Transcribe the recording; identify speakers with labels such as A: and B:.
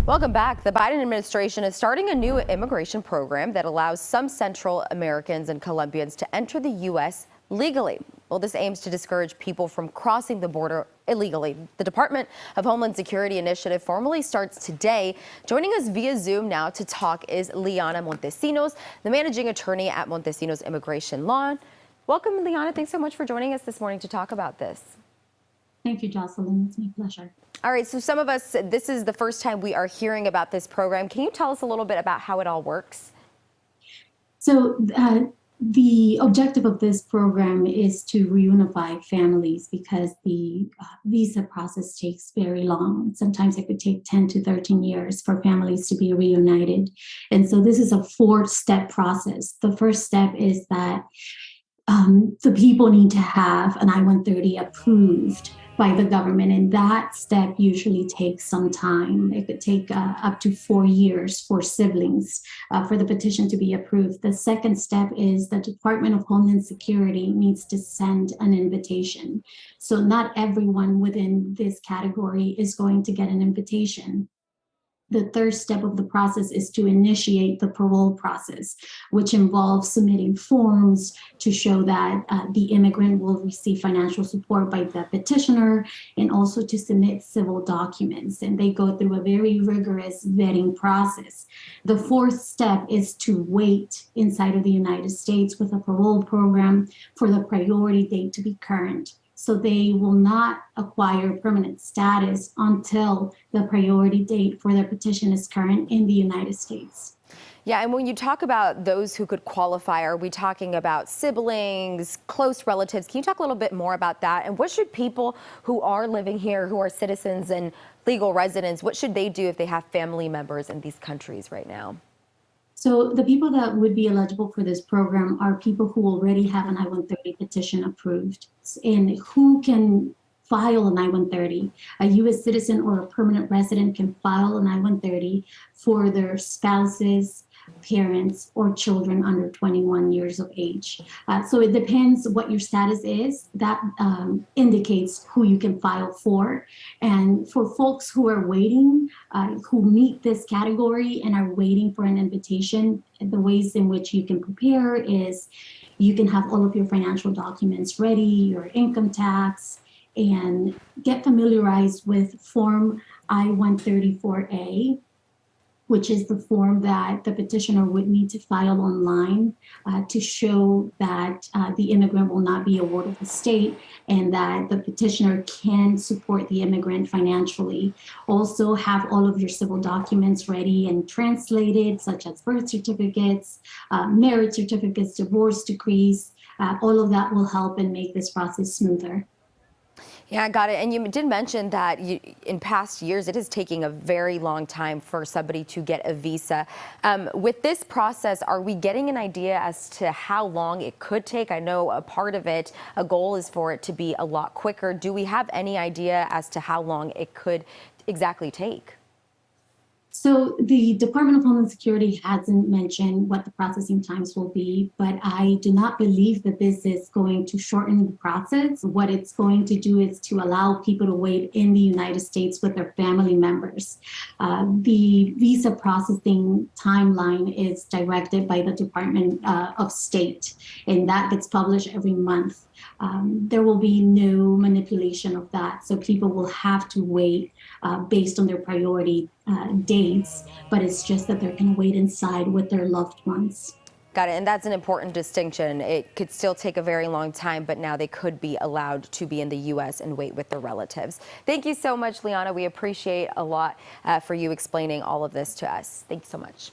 A: Welcome back. The Biden administration is starting a new immigration program that allows some Central Americans and Colombians to enter the U.S. legally. Well, this aims to discourage people from crossing the border illegally. The Department of Homeland Security initiative formally starts today. Joining us via Zoom now to talk is Liana Montecinos, the managing attorney at Montecinos Immigration Law. Welcome, Liana. Thanks so much for joining us this morning to talk about this.
B: Thank you, Jocelyn. It's my pleasure.
A: All right, so some of us, this is the first time we are hearing about this program. Can you tell us a little bit about how it all works?
B: So the objective of this program is to reunify families because the visa process takes very long. Sometimes it could take 10 to 13 years for families to be reunited. And so this is a 4-step process. The first step is that the people need to have an I-130 approved by the government, and that step usually takes some time. It could take up to 4 years for siblings for the petition to be approved. The second step is the Department of Homeland Security needs to send an invitation. So not everyone within this category is going to get an invitation. The third step of the process is to initiate the parole process, which involves submitting forms to show that the immigrant will receive financial support by the petitioner, and also to submit civil documents. And they go through a very rigorous vetting process. The fourth step is to wait inside of the United States with a parole program for the priority date to be current. So they will not acquire permanent status until the priority date for their petition is current in the United States.
A: Yeah, and when you talk about those who could qualify, are we talking about siblings, close relatives? Can you talk a little bit more about that? And what should people who are living here, who are citizens and legal residents, what should they do if they have family members in these countries right now?
B: So the people that would be eligible for this program are people who already have an I-130 petition approved. And who can file an I-130? A U.S. citizen or a permanent resident can file an I-130 for their spouses, parents, or children under 21 years of age. So it depends what your status is. That indicates who you can file for. And for folks who are waiting, who meet this category and are waiting for an invitation, the ways in which you can prepare is you can have all of your financial documents ready, your income tax, and get familiarized with Form I-134A, which is the form that the petitioner would need to file online to show that the immigrant will not be a ward of the state and that the petitioner can support the immigrant financially. Also have all of your civil documents ready and translated, such as birth certificates, marriage certificates, divorce decrees. All of that will help and make this process smoother.
A: Yeah, got it. And you did mention that in past years, it is taking a very long time for somebody to get a visa. With this process, are we getting an idea as to how long it could take? I know a part of it, a goal is for it to be a lot quicker. Do we have any idea as to how long it could exactly take?
B: So the Department of Homeland Security hasn't mentioned what the processing times will be, but I do not believe that this is going to shorten the process. What it's going to do is to allow people to wait in the United States with their family members. The visa processing timeline is directed by the Department of State, and that gets published every month. There will be no manipulation of that, so people will have to wait based on their priority dates, but it's just that they're going to wait inside with their loved ones.
A: Got it. And that's an important distinction. It could still take a very long time, but now they could be allowed to be in the U.S. and wait with their relatives. Thank you so much, Liana. We appreciate a lot for you explaining all of this to us. Thank you so much.